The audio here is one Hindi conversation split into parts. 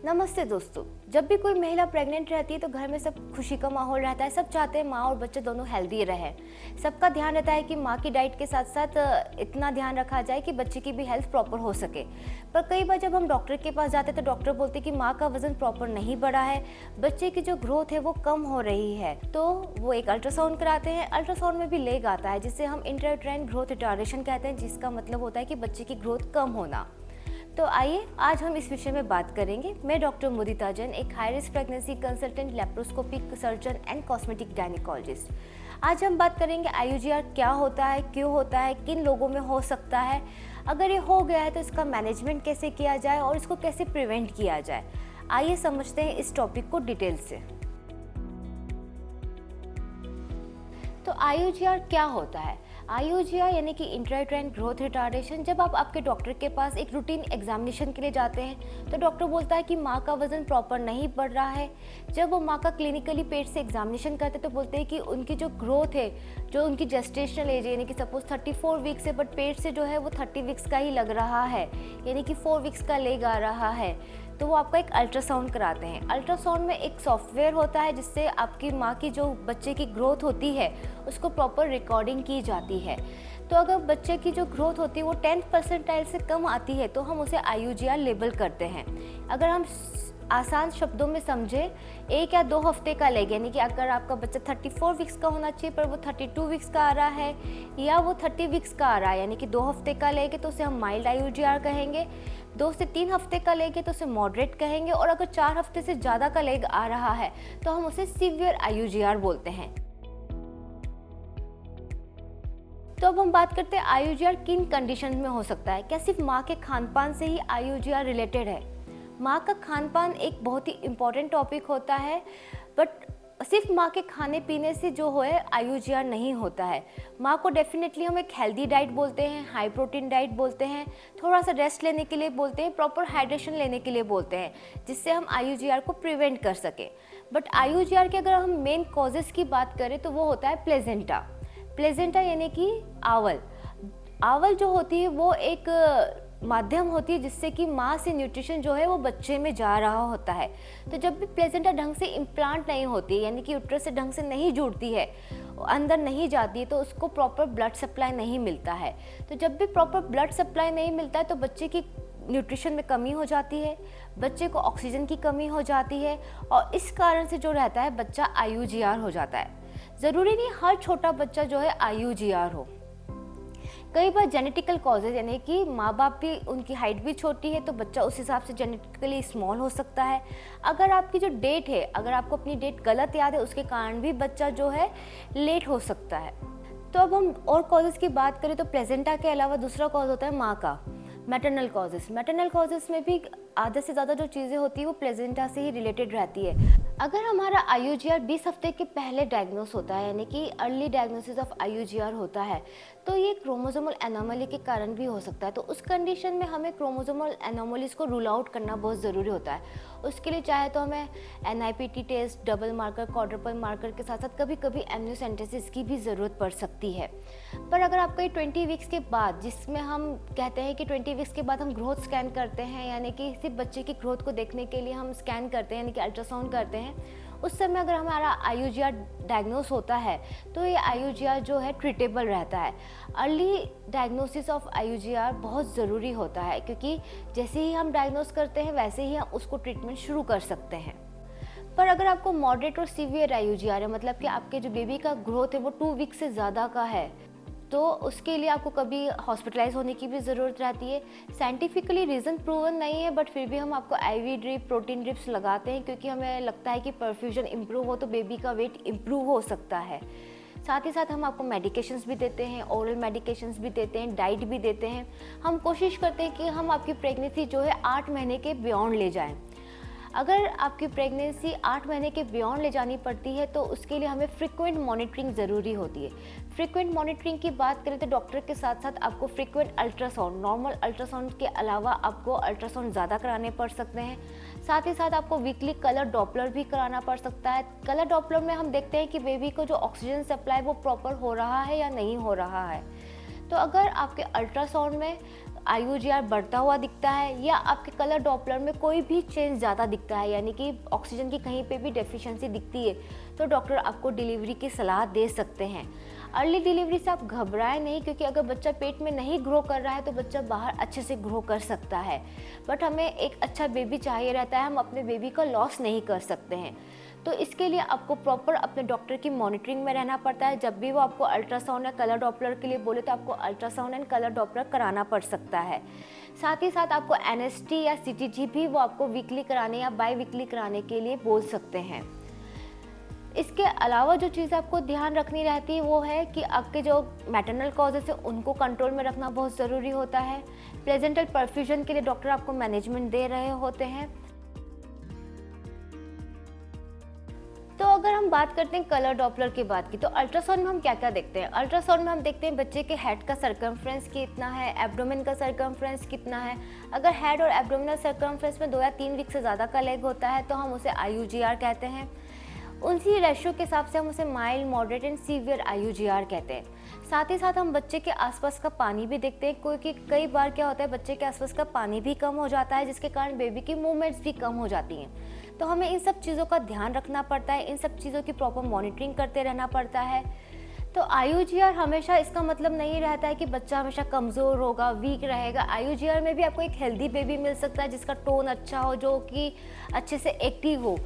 नमस्ते दोस्तों। जब भी कोई महिला प्रेग्नेंट रहती है तो घर में सब खुशी का माहौल रहता है। सब चाहते हैं माँ और बच्चे दोनों हेल्दी रहे। सबका ध्यान रहता है कि माँ की डाइट के साथ साथ इतना ध्यान रखा जाए कि बच्चे की भी हेल्थ प्रॉपर हो सके। पर कई बार जब हम डॉक्टर के पास जाते हैं तो डॉक्टर बोलते हैं कि माँ का वजन प्रॉपर नहीं बढ़ा है, बच्चे की जो ग्रोथ है वो कम हो रही है। तो वो एक अल्ट्रासाउंड कराते हैं। अल्ट्रासाउंड में भी लेग आता है जिसे हम इंट्रायूटेराइन ग्रोथ रिटार्डेशन कहते हैं, जिसका मतलब होता है कि बच्चे की ग्रोथ कम होना। तो आइए आज हम इस विषय में बात करेंगे। मैं डॉक्टर मुदिता जैन, एक high risk pregnancy consultant, laparoscopic surgeon and cosmetic gynaecologist. आज हम बात करेंगे IUGR क्या होता है, क्यों होता है, किन लोगों में हो सकता है, अगर ये हो गया है तो इसका मैनेजमेंट कैसे किया जाए और इसको कैसे प्रिवेंट किया जाए। आइए समझते हैं इस टॉपिक को डिटेल से। तो IUGR क्या होता है? IUGR यानी कि इंट्रायूटेराइन ग्रोथ रिटार्डेशन। जब आप आपके डॉक्टर के पास एक रूटीन एग्जामिनेशन के लिए जाते हैं तो डॉक्टर बोलता है कि माँ का वजन प्रॉपर नहीं बढ़ रहा है। जब वो माँ का क्लिनिकली पेट से एग्जामिनेशन करते हैं तो बोलते हैं कि उनकी जो ग्रोथ है, जो उनकी जेस्टेशनल एज है, यानी कि सपोज 34 वीक्स है बट पेट से जो है वो 30 वीक्स का ही लग रहा है, यानी कि 4 वीक्स का लेग आ रहा है, तो वो आपका एक अल्ट्रासाउंड कराते हैं। अल्ट्रासाउंड में एक सॉफ्टवेयर होता है जिससे आपकी माँ की जो बच्चे की ग्रोथ होती है उसको प्रॉपर रिकॉर्डिंग की जाती है। तो अगर बच्चे की जो ग्रोथ होती है वो 10th परसेंटाइल से कम आती है तो हम उसे IUGR लेबल करते हैं। अगर हम आसान शब्दों में समझे, 1 या 2 हफ्ते का लेग, यानी कि अगर आपका बच्चा 34 वीक्स का होना चाहिए पर वो 32 वीक्स का आ रहा है या वो 30 वीक्स का आ रहा है, यानी कि 2 हफ्ते का लेग है तो उसे हम माइल्ड IUGR कहेंगे। 2 से 3 हफ्ते का लेग है तो उसे मॉडरेट कहेंगे, और अगर 4 हफ्ते से ज़्यादा का लेग आ रहा है तो हम उसे सीवियर IUGR बोलते हैं। तो अब हम बात करते हैं IUGR किन कंडीशन में हो सकता है। क्या सिर्फ माँ के खान पान से ही IUGR रिलेटेड है? माँ का खान पान एक बहुत ही इम्पॉर्टेंट टॉपिक होता है, बट सिर्फ माँ के खाने पीने से जो है IUGR नहीं होता है। माँ को डेफिनेटली हम एक हेल्दी डाइट बोलते हैं, हाई प्रोटीन डाइट बोलते हैं, थोड़ा सा रेस्ट लेने के लिए बोलते हैं, प्रॉपर हाइड्रेशन लेने के लिए बोलते हैं, जिससे हम IUGR को प्रिवेंट कर सकें। बट IUGR के अगर हम मेन कॉजेज़ की बात करें तो वो होता है प्लेजेंटा। प्लेजेंटा यानी कि आवल जो होती है वो एक माध्यम होती है जिससे कि माँ से न्यूट्रिशन जो है वो बच्चे में जा रहा होता है। तो जब भी प्लेजेंटा ढंग से इम्प्लांट नहीं होती है, यानी कि यूट्रस से ढंग से नहीं जुड़ती है, अंदर नहीं जाती है, तो उसको प्रॉपर ब्लड सप्लाई नहीं मिलता है। तो जब भी प्रॉपर ब्लड सप्लाई नहीं मिलता है तो बच्चे की न्यूट्रिशन में कमी हो जाती है, बच्चे को ऑक्सीजन की कमी हो जाती है, और इस कारण से जो रहता है बच्चा IUGR हो जाता है। ज़रूरी नहीं हर छोटा बच्चा जो है IUGR हो। कई बार जेनेटिकल कॉजेज, यानी कि माँ बाप भी, उनकी हाइट भी छोटी है तो बच्चा उस हिसाब से जेनेटिकली स्मॉल हो सकता है। अगर आपकी जो डेट है, अगर आपको अपनी डेट गलत याद है, उसके कारण भी बच्चा जो है लेट हो सकता है। तो अब हम और कॉजेज़ की बात करें तो प्लेजेंटा के अलावा दूसरा कॉज होता है माँ का, मैटरनल कॉजेज़। मैटरनल कॉजेज़ में भी आधे से ज़्यादा जो चीज़ें होती है वो प्लेजेंटा से ही रिलेटेड रहती है। अगर हमारा IUGR 20 हफ्ते के पहले डायग्नोस होता है, यानी कि अर्ली डायग्नोसिस ऑफ IUGR होता है, तो ये क्रोमोसोमल एनोमली के कारण भी हो सकता है। तो उस कंडीशन में हमें क्रोमोसोमल एनोमलीज को रूल आउट करना बहुत ज़रूरी होता है। उसके लिए चाहे तो हमें NIPT test, double marker, quadruple marker के साथ साथ कभी कभी एम्नियोसेंटेसिस की भी ज़रूरत पड़ सकती है। पर अगर आपका ये 20 वीक्स के बाद, जिसमें हम कहते हैं कि 20 वीक्स के बाद हम ग्रोथ स्कैन करते हैं, यानी कि सिर्फ बच्चे की ग्रोथ को देखने के लिए हम स्कैन करते हैं, यानी कि अल्ट्रासाउंड करते हैं, उस समय अगर हमारा IUGR डायग्नोस होता है तो ये IUGR जो है ट्रीटेबल रहता है। अर्ली डायग्नोसिस ऑफ IUGR बहुत ज़रूरी होता है, क्योंकि जैसे ही हम डायग्नोस करते हैं वैसे ही हम उसको ट्रीटमेंट शुरू कर सकते हैं। पर अगर आपको मॉडरेट और सीवियर IUGR है, मतलब कि आपके जो बेबी का ग्रोथ है वो 2 वीक से ज़्यादा का है, तो उसके लिए आपको कभी हॉस्पिटलाइज होने की भी ज़रूरत रहती है। साइंटिफिकली रीज़न प्रूवन नहीं है, बट फिर भी हम आपको IV ड्रिप, प्रोटीन ड्रिप्स लगाते हैं, क्योंकि हमें लगता है कि परफ्यूजन इम्प्रूव हो तो बेबी का वेट इम्प्रूव हो सकता है। साथ ही साथ हम आपको मेडिकेशंस भी देते हैं, ओरल मेडिकेशंस भी देते हैं, डाइट भी देते हैं। हम कोशिश करते हैं कि हम आपकी प्रेगनेंसी जो है 8 महीने के बियॉन्ड ले जाएं। अगर आपकी प्रेगनेंसी 8 महीने के बियॉन्ड ले जानी पड़ती है तो उसके लिए हमें फ्रीक्वेंट मॉनिटरिंग ज़रूरी होती है। फ्रीक्वेंट मॉनिटरिंग की बात करें तो डॉक्टर के साथ साथ आपको फ्रीक्वेंट अल्ट्रासाउंड, नॉर्मल अल्ट्रासाउंड के अलावा आपको अल्ट्रासाउंड ज़्यादा कराने पड़ सकते हैं। साथ ही साथ आपको वीकली कलर डॉपलर भी कराना पड़ सकता है। कलर डॉपलर में हम देखते हैं कि बेबी को जो ऑक्सीजन सप्लाई वो प्रॉपर हो रहा है या नहीं हो रहा है। तो अगर आपके अल्ट्रासाउंड में IUGR बढ़ता हुआ दिखता है या आपके कलर डॉपलर में कोई भी चेंज ज़्यादा दिखता है, यानी कि ऑक्सीजन की कहीं पे भी डेफिशिएंसी दिखती है, तो डॉक्टर आपको डिलीवरी की सलाह दे सकते हैं। अर्ली डिलीवरी से आप घबराएं नहीं, क्योंकि अगर बच्चा पेट में नहीं ग्रो कर रहा है तो बच्चा बाहर अच्छे से ग्रो कर सकता है। बट हमें एक अच्छा बेबी चाहिए रहता है, हम अपने बेबी का लॉस नहीं कर सकते हैं। तो इसके लिए आपको प्रॉपर अपने डॉक्टर की मॉनिटरिंग में रहना पड़ता है। जब भी वो आपको अल्ट्रासाउंड या कलर डॉपलर के लिए बोले तो आपको अल्ट्रासाउंड एंड कलर डॉपलर कराना पड़ सकता है। साथ ही साथ आपको NST या CTG भी वो आपको वीकली कराने या बाई वीकली कराने के लिए बोल सकते हैं। इसके अलावा जो चीज़ आपको ध्यान रखनी रहती है वो है कि आपके जो मैटरनल कॉजेस है उनको कंट्रोल में रखना बहुत ज़रूरी होता है। प्लेजेंटल परफ्यूजन के लिए डॉक्टर आपको मैनेजमेंट दे रहे होते हैं। तो अगर हम बात करते हैं कलर डॉपलर की बात की, तो अल्ट्रासाउंड में हम क्या क्या देखते हैं। अल्ट्रासाउंड में हम देखते हैं बच्चे के हेड का सर्कमफ्रेंस कितना है, एब्डोमेन का सर्कमफ्रेंस कितना है। अगर हेड और एब्डोमिनल सर्कमफ्रेंस में 2 या 3 वीक से ज़्यादा का लेग होता है तो हम उसे IUGR कहते हैं। उसी रेशियो के हिसाब से हम उसे mild, moderate and severe IUGR कहते हैं। साथ ही साथ हम बच्चे के आसपास का पानी भी देखते हैं, क्योंकि कई बार क्या होता है बच्चे के आसपास का पानी भी कम हो जाता है, जिसके कारण बेबी की मूवमेंट्स भी कम हो जाती हैं। तो हमें इन सब चीज़ों का ध्यान रखना पड़ता है, इन सब चीज़ों की प्रॉपर मॉनिटरिंग करते रहना पड़ता है। तो IUGR हमेशा इसका मतलब नहीं रहता है कि बच्चा हमेशा कमज़ोर होगा, वीक रहेगा। IUGR में भी आपको एक हेल्दी बेबी मिल सकता है जिसका टोन अच्छा हो, जो कि अच्छे से एक्टिव हो।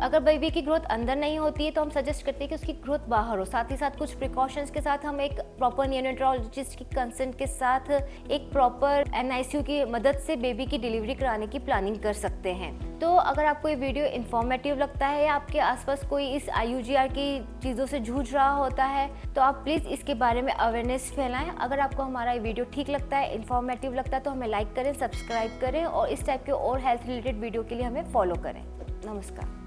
अगर बेबी की ग्रोथ अंदर नहीं होती है तो हम सजेस्ट करते हैं कि उसकी ग्रोथ बाहर हो। साथ ही साथ कुछ प्रिकॉशंस के साथ हम एक प्रॉपर नियोनेटोलॉजिस्ट की कंसेंट के साथ एक प्रॉपर NICU की मदद से बेबी की डिलीवरी कराने की प्लानिंग कर सकते हैं। तो अगर आपको ये वीडियो इन्फॉर्मेटिव लगता है या आपके आसपास कोई इस IUGR की चीज़ों से जूझ रहा होता है तो आप प्लीज़ इसके बारे में अवेयरनेस फैलाएं। अगर आपको हमारा ये वीडियो ठीक लगता है, इन्फॉर्मेटिव लगता है तो हमें लाइक करें, सब्सक्राइब करें और इस टाइप के और हेल्थ रिलेटेड वीडियो के लिए हमें फॉलो करें। नमस्कार।